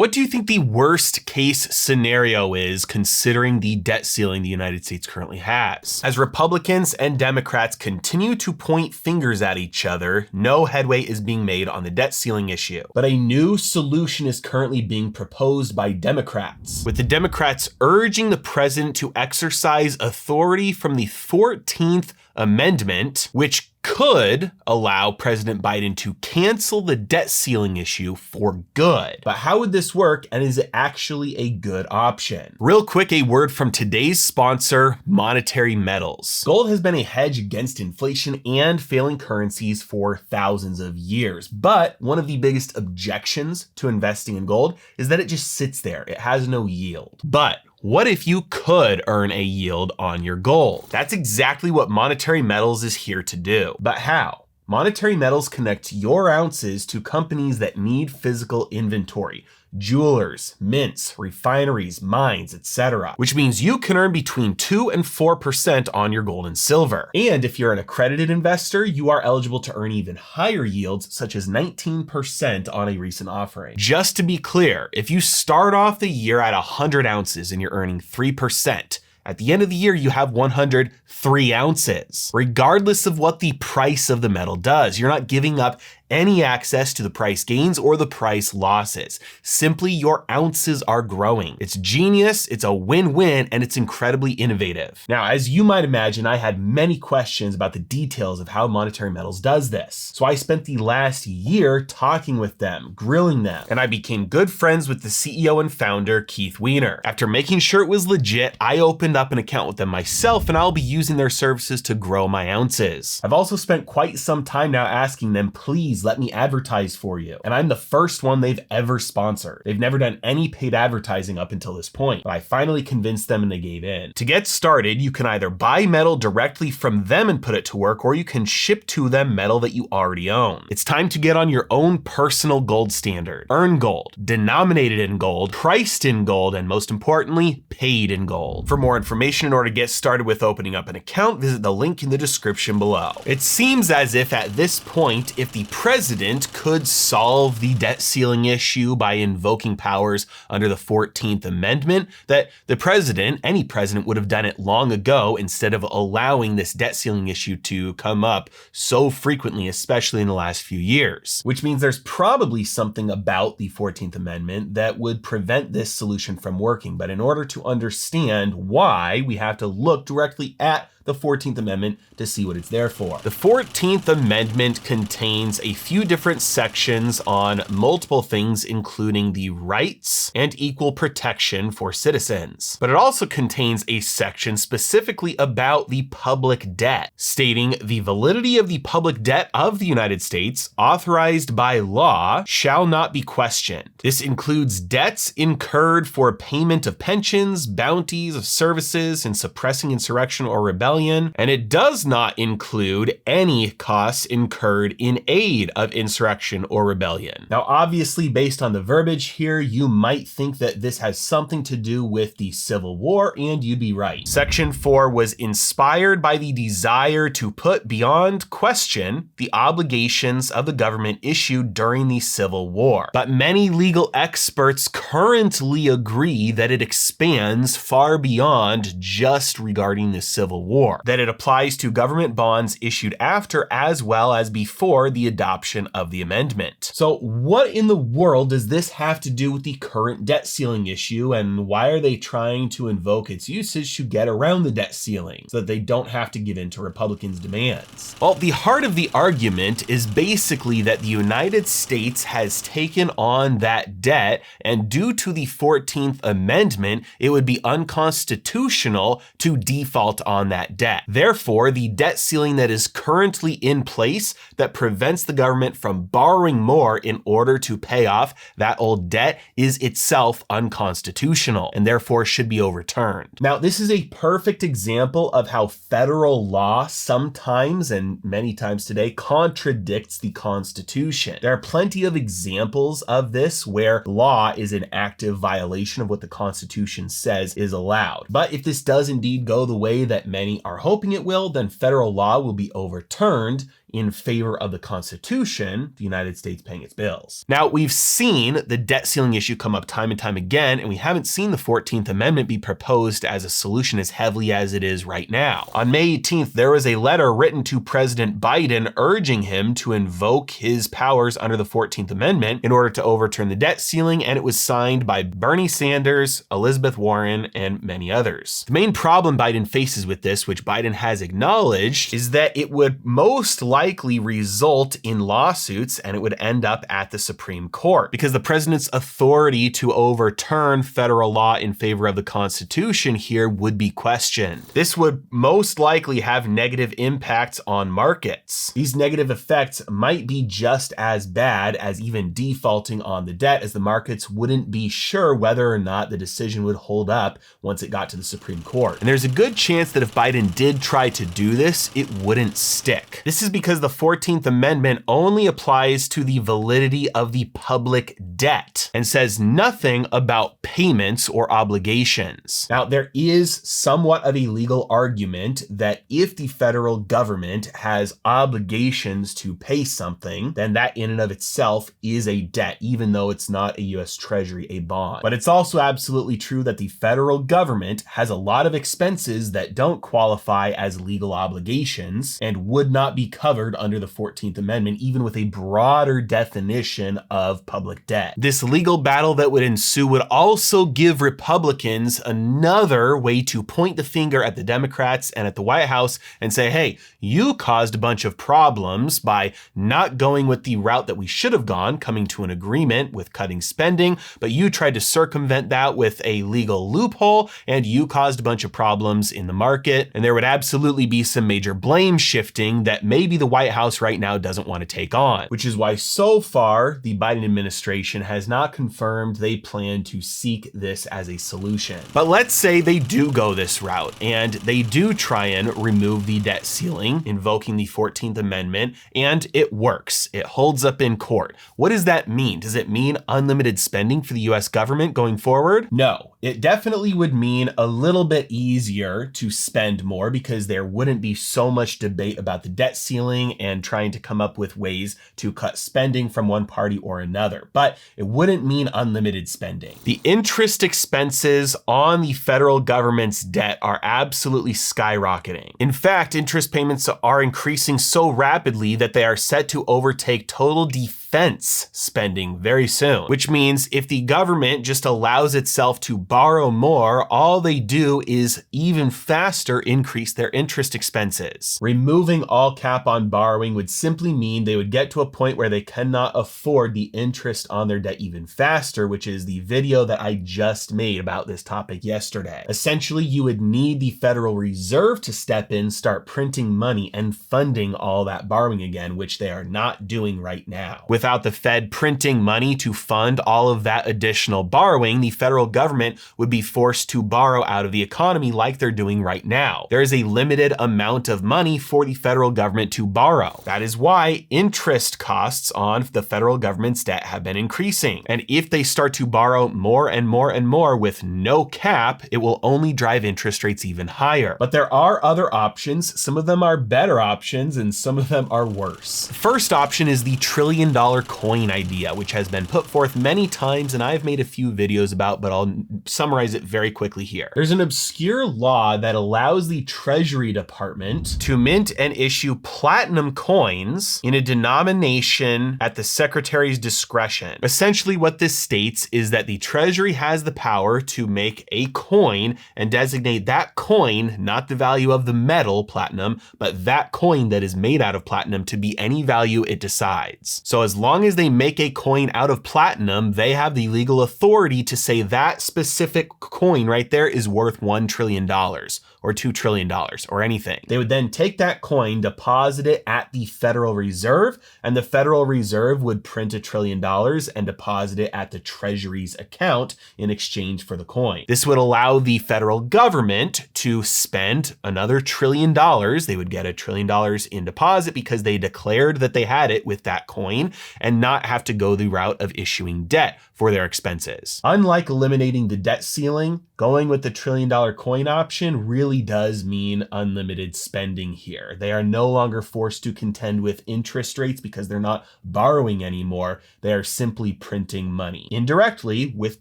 what do you think the worst case scenario is considering the debt ceiling the United States currently has? As Republicans and Democrats continue to point fingers at each other, no headway is being made on the debt ceiling issue. But a new solution is currently being proposed by Democrats, with the Democrats urging the president to exercise authority from the 14th Amendment, which could allow President Biden to cancel the debt ceiling issue for good. But how would this work, and is it actually a good option? Real quick, a word from today's sponsor, Monetary Metals. Gold has been a hedge against inflation and failing currencies for thousands of years. But one of the biggest objections to investing in gold is that it just sits there. It has no yield. But what if you could earn a yield on your gold? That's exactly what Monetary Metals is here to do. But how? Monetary Metals connects your ounces to companies that need physical inventory. Jewelers, mints, refineries, mines, etc. Which means you can earn between 2 and 4% on your gold and silver. And if you're an accredited investor, you are eligible to earn even higher yields, such as 19% on a recent offering. Just to be clear, if you start off the year at 100 ounces and you're earning 3%, at the end of the year, you have 103 ounces. Regardless of what the price of the metal does, you're not giving up any access to the price gains or the price losses. Simply, your ounces are growing. It's genius, it's a win-win, and it's incredibly innovative. Now, as you might imagine, I had many questions about the details of how Monetary Metals does this. So I spent the last year talking with them, grilling them, and I became good friends with the CEO and founder, Keith Weiner. After making sure it was legit, I opened up an account with them myself, and I'll be using their services to grow my ounces. I've also spent quite some time now asking them, please let me advertise for you. And I'm the first one they've ever sponsored. They've never done any paid advertising up until this point, but I finally convinced them and they gave in. To get started, you can either buy metal directly from them and put it to work, or you can ship to them metal that you already own. It's time to get on your own personal gold standard. Earn gold, denominated in gold, priced in gold, and most importantly, paid in gold. For more information, in order to get started with opening up an account, visit the link in the description below. It seems as if at this point, if the president could solve the debt ceiling issue by invoking powers under the 14th Amendment, that the president, any president, would have done it long ago instead of allowing this debt ceiling issue to come up so frequently, especially in the last few years. Which means there's probably something about the 14th Amendment that would prevent this solution from working. But in order to understand why, we have to look directly at the 14th Amendment to see what it's there for. The 14th Amendment contains a few different sections on multiple things, including the rights and equal protection for citizens. But it also contains a section specifically about the public debt, stating the validity of the public debt of the United States authorized by law shall not be questioned. This includes debts incurred for payment of pensions, bounties, of services in suppressing insurrection or rebellion, and it does not include any costs incurred in aid of insurrection or rebellion. Now, obviously, based on the verbiage here, you might think that this has something to do with the Civil War, and you'd be right. Section 4 was inspired by the desire to put beyond question the obligations of the government issued during the Civil War. But many legal experts currently agree that it expands far beyond just regarding the Civil War, that it applies to government bonds issued after as well as before the adoption of the amendment. So what in the world does this have to do with the current debt ceiling issue, and why are they trying to invoke its usage to get around the debt ceiling so that they don't have to give in to Republicans' demands? Well, the heart of the argument is basically that the United States has taken on that debt, and due to the 14th Amendment, it would be unconstitutional to default on that debt. Therefore, the debt ceiling that is currently in place that prevents the government from borrowing more in order to pay off that old debt is itself unconstitutional and therefore should be overturned. Now, this is a perfect example of how federal law sometimes and many times today contradicts the Constitution. There are plenty of examples of this where law is an active violation of what the Constitution says is allowed. But if this does indeed go the way that many are hoping it will, then federal law will be overturned in favor of the Constitution, the United States paying its bills. Now, we've seen the debt ceiling issue come up time and time again, and we haven't seen the 14th Amendment be proposed as a solution as heavily as it is right now. On May 18th, there was a letter written to President Biden urging him to invoke his powers under the 14th Amendment in order to overturn the debt ceiling, and it was signed by Bernie Sanders, Elizabeth Warren, and many others. The main problem Biden faces with this, which Biden has acknowledged, is that it would most likely result in lawsuits and it would end up at the Supreme Court because the president's authority to overturn federal law in favor of the Constitution here would be questioned. This would most likely have negative impacts on markets. These negative effects might be just as bad as even defaulting on the debt, as the markets wouldn't be sure whether or not the decision would hold up once it got to the Supreme Court. And there's a good chance that if Biden did try to do this, it wouldn't stick. This is because the 14th Amendment only applies to the validity of the public debt and says nothing about payments or obligations. Now, there is somewhat of a legal argument that if the federal government has obligations to pay something, then that in and of itself is a debt, even though it's not a US Treasury, a bond. But it's also absolutely true that the federal government has a lot of expenses that don't qualify as legal obligations and would not be covered under the 14th Amendment, even with a broader definition of public debt. This legal battle that would ensue would also give Republicans another way to point the finger at the Democrats and at the White House and say, hey, you caused a bunch of problems by not going with the route that we should have gone, coming to an agreement with cutting spending, but you tried to circumvent that with a legal loophole and you caused a bunch of problems in the market. And there would absolutely be some major blame shifting that maybe the White House right now doesn't want to take on, which is why so far the Biden administration has not confirmed they plan to seek this as a solution. But let's say they do go this route and they do try and remove the debt ceiling, invoking the 14th Amendment, and it works. It holds up in court. What does that mean? Does it mean unlimited spending for the US government going forward? No, it definitely would mean a little bit easier to spend more because there wouldn't be so much debate about the debt ceiling and trying to come up with ways to cut spending from one party or another. But it wouldn't mean unlimited spending. The interest expenses on the federal government's debt are absolutely skyrocketing. In fact, interest payments are increasing so rapidly that they are set to overtake total defense spending very soon, which means if the government just allows itself to borrow more, all they do is even faster increase their interest expenses. Removing all cap on borrowing would simply mean they would get to a point where they cannot afford the interest on their debt even faster, which is the video that I just made about this topic yesterday. Essentially, you would need the Federal Reserve to step in, start printing money and funding all that borrowing again, which they are not doing right now. Without the Fed printing money to fund all of that additional borrowing, the federal government would be forced to borrow out of the economy like they're doing right now. There is a limited amount of money for the federal government to borrow. That is why interest costs on the federal government's debt have been increasing. And if they start to borrow more and more and more with no cap, it will only drive interest rates even higher. But there are other options. Some of them are better options and some of them are worse. The first option is the $1 trillion coin idea, which has been put forth many times and I've made a few videos about, but I'll summarize it very quickly here. There's an obscure law that allows the Treasury Department to mint and issue platinum coins in a denomination at the Secretary's discretion. Essentially, what this states is that the Treasury has the power to make a coin and designate that coin, not the value of the metal platinum, but that coin that is made out of platinum to be any value it decides. So as long as they make a coin out of platinum, they have the legal authority to say that specific coin right there is worth $1 trillion or $2 trillion or anything. They would then take that coin, deposit it at the Federal Reserve, and the Federal Reserve would print $1 trillion and deposit it at the Treasury's account in exchange for the coin. This would allow the federal government to spend another $1 trillion. They would get $1 trillion in deposit because they declared that they had it with that coin, and not have to go the route of issuing debt for their expenses. Unlike eliminating the debt ceiling, going with the $1 trillion coin option really does mean unlimited spending here. They are no longer forced to contend with interest rates because they're not borrowing anymore. They are simply printing money. Indirectly, with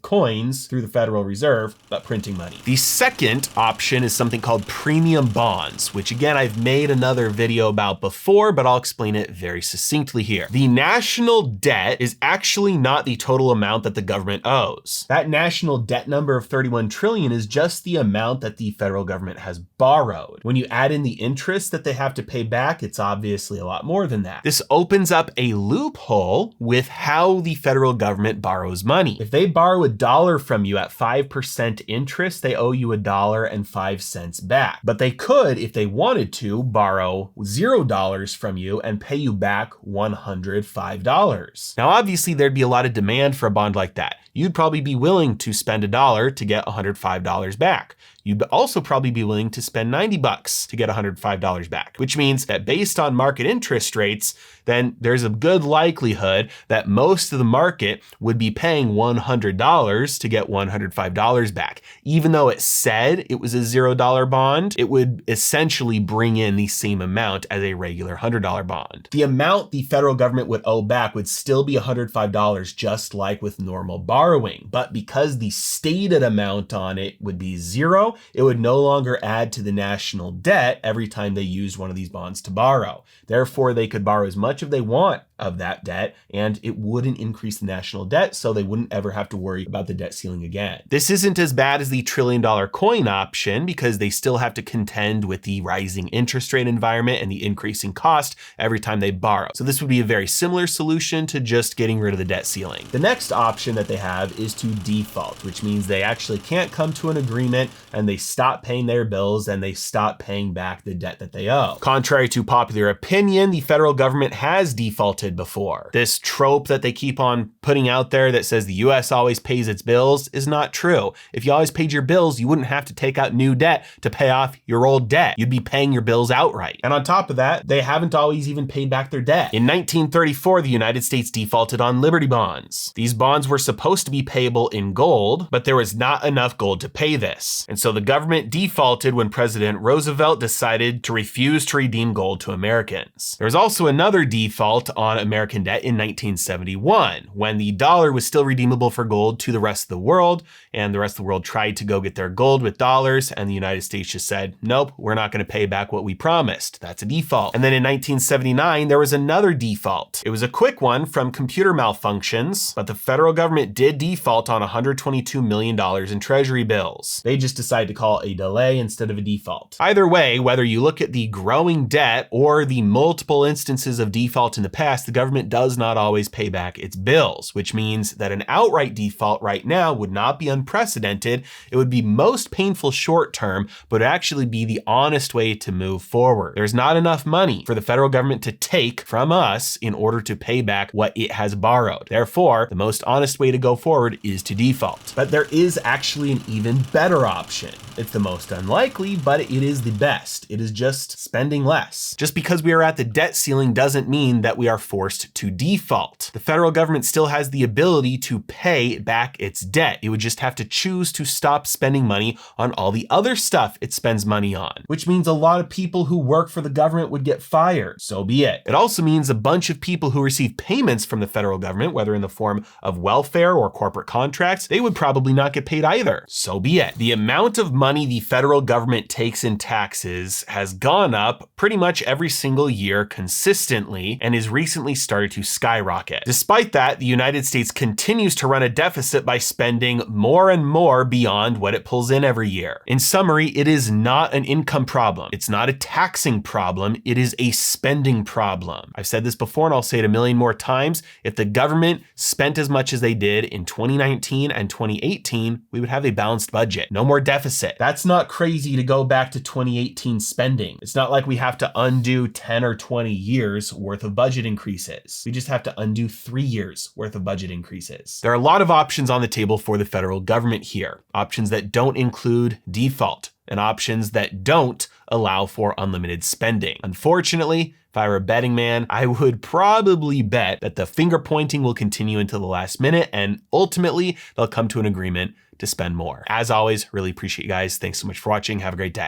coins through the Federal Reserve, but printing money. The second option is something called premium bonds, which again, I've made another video about before, but I'll explain it very succinctly here. The national debt is actually not the total amount that the government owes. That national debt number of 31 trillion is just the amount that the federal government has borrowed. When you add in the interest that they have to pay back, it's obviously a lot more than that. This opens up a loophole with how the federal government borrows money. If they borrow $1 from you at 5% interest, they owe you $1.05 back. But they could, if they wanted to, borrow $0 from you and pay you back $105. Now, obviously, there'd be a lot of demand for a bond like that. You'd probably be willing to spend $1 to get $105 back. You'd also probably be willing to spend $90 to get $105 back, which means that based on market interest rates, then there's a good likelihood that most of the market would be paying $100 to get $105 back. Even though it said it was a $0 bond, it would essentially bring in the same amount as a regular $100 bond. The amount the federal government would owe back would still be $105, just like with normal borrowing. But because the stated amount on it would be zero, it would no longer add to the national debt every time they used one of these bonds to borrow. Therefore, they could borrow as much as they want of that debt, and it wouldn't increase the national debt, so they wouldn't ever have to worry about the debt ceiling again. This isn't as bad as the $1 trillion coin option because they still have to contend with the rising interest rate environment and the increasing cost every time they borrow. So this would be a very similar solution to just getting rid of the debt ceiling. The next option that they have is to default, which means they actually can't come to an agreement and they stop paying their bills and they stop paying back the debt that they owe. Contrary to popular opinion, the federal government has defaulted before. This trope that they keep on putting out there that says the US always pays its bills is not true. If you always paid your bills, you wouldn't have to take out new debt to pay off your old debt. You'd be paying your bills outright. And on top of that, they haven't always even paid back their debt. In 1934, the United States defaulted on Liberty bonds. These bonds were supposed to be payable in gold, but there was not enough gold to pay this. And so the government defaulted when President Roosevelt decided to refuse to redeem gold to Americans. There was also another default on American debt in 1971, when the dollar was still redeemable for gold to the rest of the world, and the rest of the world tried to go get their gold with dollars, and the United States just said, nope, we're not going to pay back what we promised. That's a default. And then in 1979, there was another default. It was a quick one from computer malfunctions, but the federal government did default on $122 million in treasury bills. They just decided to call it a delay instead of a default. Either way, whether you look at the growing debt or the multiple instances of default in the past, the government does not always pay back its bills, which means that an outright default right now would not be unprecedented. It would be most painful short term, but actually be the honest way to move forward. There's not enough money for the federal government to take from us in order to pay back what it has borrowed. Therefore, the most honest way to go forward is to default. But there is actually an even better option. It's the most unlikely, but it is the best. It is just spending less. Just because we are at the debt ceiling doesn't mean that we are forced to default. The federal government still has the ability to pay back its debt. It would just have to choose to stop spending money on all the other stuff it spends money on, which means a lot of people who work for the government would get fired. So be it. It also means a bunch of people who receive payments from the federal government, whether in the form of welfare or corporate contracts, they would probably not get paid either. So be it. The amount of money the federal government takes in taxes has gone up pretty much every single year consistently and is recently started to skyrocket. Despite that, the United States continues to run a deficit by spending more and more beyond what it pulls in every year. In summary, it is not an income problem. It's not a taxing problem. It is a spending problem. I've said this before and I'll say it a million more times. If the government spent as much as they did in 2019 and 2018, we would have a balanced budget. No more deficit. That's not crazy to go back to 2018 spending. It's not like we have to undo 10 or 20 years worth of budget increases. We just have to undo 3 years worth of budget increases. There are a lot of options on the table for the federal government here. Options that don't include default. and options that don't allow for unlimited spending. Unfortunately, if I were a betting man, I would probably bet that the finger pointing will continue until the last minute, and ultimately they'll come to an agreement to spend more. As always, really appreciate you guys. Thanks so much for watching. Have a great day.